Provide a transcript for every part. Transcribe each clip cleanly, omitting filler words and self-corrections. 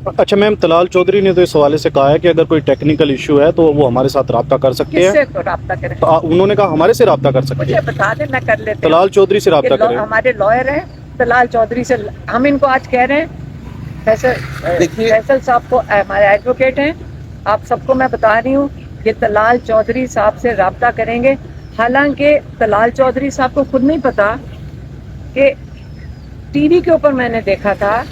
اچھا میم، طلال چودھری نے تو اس حوالے سے کہا ہے کہ اگر کوئی ٹیکنیکل ایشو ہے تو وہ ہمارے ساتھ رابطہ کر سکتے ہیں. کس سے رابطہ کریں؟ تو انہوں نے کہا ہمارے سے رابطہ کر سکتے مجھے ہیں. بتا دیں، میں کر لیتے ہیں. طلال چودھری سے رابطہ کریں. ہمارے لائر ہیں طلال چودھری سے. ہم ان کو آج کہہ رہے ہیں، فیصل صاحب کو ہمارے ایڈوکیٹ ہیں، آپ سب کو میں بتا رہی ہوں کہ طلال چودھری صاحب سے رابطہ کریں گے. حالانکہ طلال چودھری صاحب کو خود نہیں پتا کہ ٹی وی کے اوپر میں نے دیکھا تھا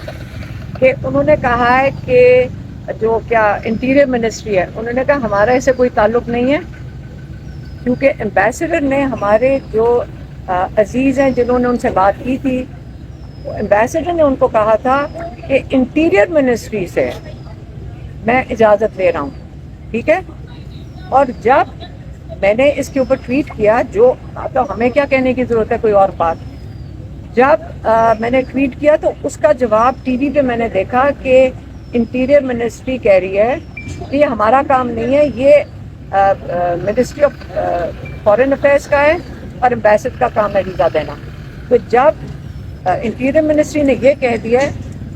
کہ انہوں نے کہا ہے کہ جو کیا انٹیریئر منسٹری ہے، انہوں نے کہا ہمارا اسے کوئی تعلق نہیں ہے، کیونکہ ایمبیسڈر نے ہمارے جو عزیز ہیں جنہوں نے ان سے بات کی تھی، ایمبیسڈر نے ان کو کہا تھا کہ انٹیریئر منسٹری سے میں اجازت لے رہا ہوں. ٹھیک ہے. اور جب میں نے اس کے اوپر ٹویٹ کیا، جو تو ہمیں کیا کہنے کی ضرورت ہے کوئی اور بات، جب میں نے ٹویٹ کیا تو اس کا جواب ٹی وی پہ میں نے دیکھا کہ انٹیریئر منسٹری کہہ رہی ہے کہ یہ ہمارا کام نہیں ہے، یہ منسٹری آف فارن افیئرس کا ہے اور ایمبیسڈر کا کام ہے ویزا دینا. تو جب انٹیریئر منسٹری نے یہ کہہ دیا ہے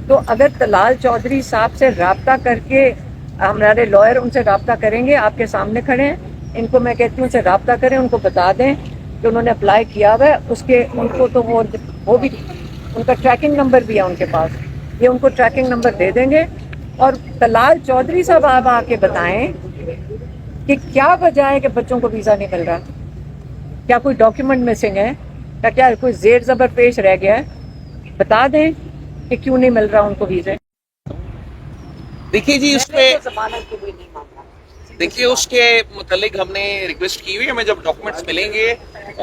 تو اگر طلال چودھری صاحب سے رابطہ کر کے ہمارے لائر ان سے رابطہ کریں گے، آپ کے سامنے کھڑے ہیں، ان کو میں کہتی ہوں سے رابطہ کریں، ان کو بتا دیں کہ انہوں نے اپلائی کیا ہوا ہے. اس کے ان کو تو وہ بھی ان کا ٹریکنگ نمبر بھی ہے ان کے پاس، یہ ان کو ٹریکنگ نمبر دے دیں گے. اور طلال چودھری صاحب آپ آ کے بتائیں کہ کیا وجہ ہے کہ بچوں کو ویزا نہیں مل رہا. کیا کوئی ڈاکیومنٹ مسنگ ہے؟ کیا کوئی زیر زبر پیش رہ گیا ہے؟ بتا دیں کہ کیوں نہیں مل رہا ان کو ویزے. دیکھیے جی، اس پہ ضمانت کی بھی نہیں مانگا. دیکھیے اس کے متعلق ہم نے ریکویسٹ کی ہوئی ہے. ہمیں جب ڈاکومنٹس ملیں گے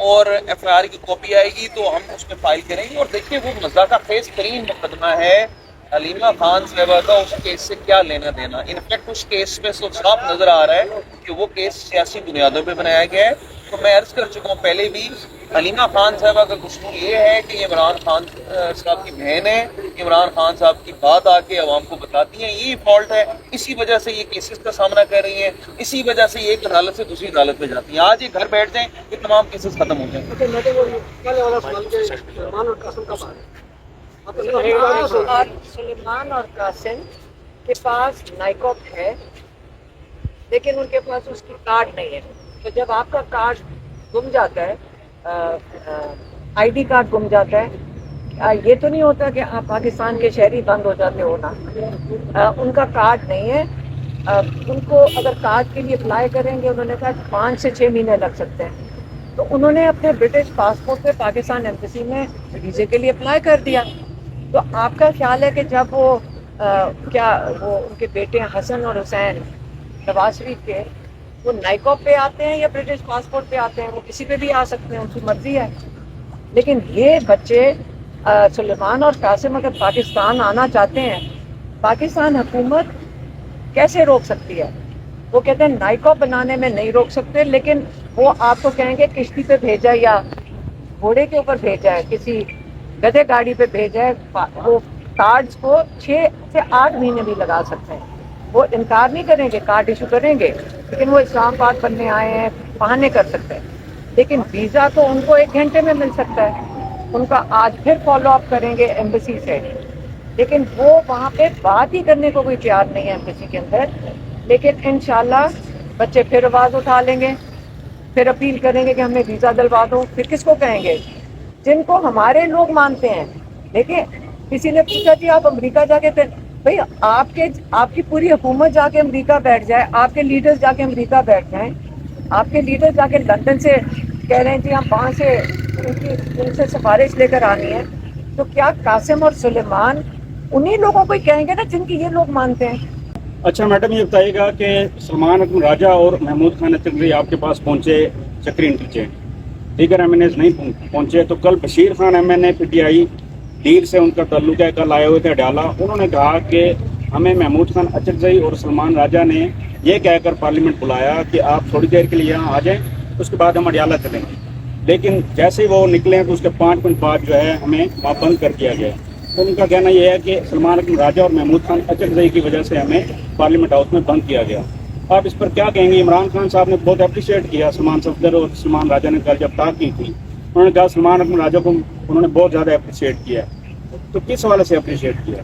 اور ایف آئی آر کی کاپی آئے گی تو ہم اس میں فائل کریں گے. اور دیکھیے وہ مذاکرہ خیز ترین مقدمہ ہے حلیمہ خان صاحبہ کا، اس کیس سے کیا لینا دینا. انفیکٹ اس کیس میں صاف نظر آ رہا ہے کہ وہ کیس سیاسی بنیادوں پہ بنایا گیا ہے. تو میں عرض کر چکا ہوں پہلے بھی، حلیمہ خان صاحبہ کا قصور یہ ہے کہ عمران خان صاحب کی بہن ہے، عمران خان صاحب کی بات آ کے عوام کو بتاتی ہیں، یہ فالٹ ہے. اسی وجہ سے یہ کیسز کا سامنا کر رہی ہیں، اسی وجہ سے یہ ایک عدالت سے دوسری عدالت پہ جاتی ہیں. آج یہ گھر بیٹھ جائیں یہ تمام کیسز ختم ہو جائیں. اور سلیمان اور قاسم کے پاس نائکوپ ہے لیکن ان کے پاس اس کی کارڈ نہیں ہے. تو جب آپ کا کارڈ گم جاتا ہے، آئی ڈی کارڈ گم جاتا ہے، یہ تو نہیں ہوتا کہ آپ پاکستان کے شہری بند ہو جاتے ہو نا. ان کا کارڈ نہیں ہے. ان کو اگر کارڈ کے لیے اپلائی کریں گے، انہوں نے کہا 5 سے 6 مہینے لگ سکتے ہیں. تو انہوں نے اپنے برٹش پاسپورٹ پہ پاکستان ایمبیسی میں ویزے کے لیے اپلائی کر دیا. تو آپ کا خیال ہے کہ جب وہ ان کے بیٹے حسن اور حسین نواز شریف کے، وہ نائکوپ پہ آتے ہیں یا برٹش پاسپورٹ پہ آتے ہیں؟ وہ کسی پہ بھی آ سکتے ہیں، ان کی مرضی ہے. لیکن یہ بچے سلیمان اور قاسم اگر پاکستان آنا چاہتے ہیں، پاکستان حکومت کیسے روک سکتی ہے؟ وہ کہتے ہیں نائکوپ بنانے میں نہیں روک سکتے، لیکن وہ آپ کو کہیں گے کشتی پہ بھیجا یا گھوڑے کے اوپر بھیجا ہے، کسی گدھے گاڑی پہ بھیجا ہے. وہ کارڈز کو 6 سے 8 مہینے بھی لگا سکتے ہیں. وہ انکار نہیں کریں گے، کارڈ ایشو کریں گے، لیکن وہ اسلام آباد بننے آئے ہیں، بہانے کر سکتے ہیں. لیکن ویزا تو ان کو 1 گھنٹے میں مل سکتا ہے. ان کا آج پھر فالو اپ کریں گے ایمبیسی سے، لیکن وہ وہاں پہ بات ہی کرنے کو کوئی تیار نہیں ہے ایمبیسی کے اندر. لیکن انشاءاللہ بچے پھر آواز اٹھا لیں گے، پھر اپیل کریں گے کہ ہمیں ویزا دلوا دو. پھر کس کو کہیں گے؟ جن کو ہمارے لوگ مانتے ہیں. دیکھیں، کسی نے پوچھا جی آپ امریکہ جا کے بھائی آپ کی پوری حکومت جا کے امریکہ بیٹھ جائے، آپ کے لیڈرز جا کے امریکہ بیٹھ جائیں، آپ کے لیڈر جا کے لندن سے کہہ رہے ہیں جی ہم وہاں سے ان سے سفارش لے کر آنی ہے. تو کیا قاسم اور سلیمان انہی لوگوں کو کہیں گے نا جن کی یہ لوگ مانتے ہیں؟ اچھا میڈم، یہ بتائیے گا کہ سلمان اکمل راجہ اور محمود خان اچکزئی آپ کے پاس پہنچے چکری انٹیلیجنس، دیگر ایم این ایز نہیں پہنچے. تو کل Bashir Khan M N A P T I دیر سے ان کا تعلق ہے، کل آئے ہوئے تھے اڈیالہ. انہوں نے کہا کہ ہمیں محمود خان اچکزئی اور سلمان راجہ نے یہ کہہ کر پارلیمنٹ بلایا کہ آپ تھوڑی دیر کے لیے یہاں آ جائیں، اس کے بعد ہم اڈیالہ چلیں گے. لیکن جیسے ہی وہ نکلے تو اس کے 5 منٹ بعد جو ہے ہمیں وہاں بند کر دیا گیا. تو ان کا کہنا یہ ہے کہ سلمان اکمل راجہ اور محمود خان اچکزئی کی وجہ سے ہمیں پارلیمنٹ ہاؤس میں بند کیا گیا. آپ اس پر کیا کہیں گے؟ عمران خان صاحب نے بہت اپریشیٹ کیا سلمان صفدر اور سلمان راجہ نے کل جب ٹاک کی تھی، انہوں نے کہا سلمان اکمل راجہ کو انہوں نے بہت زیادہ اپریشیٹ کیا. تو کس حوالے سے اپریشیٹ کیا؟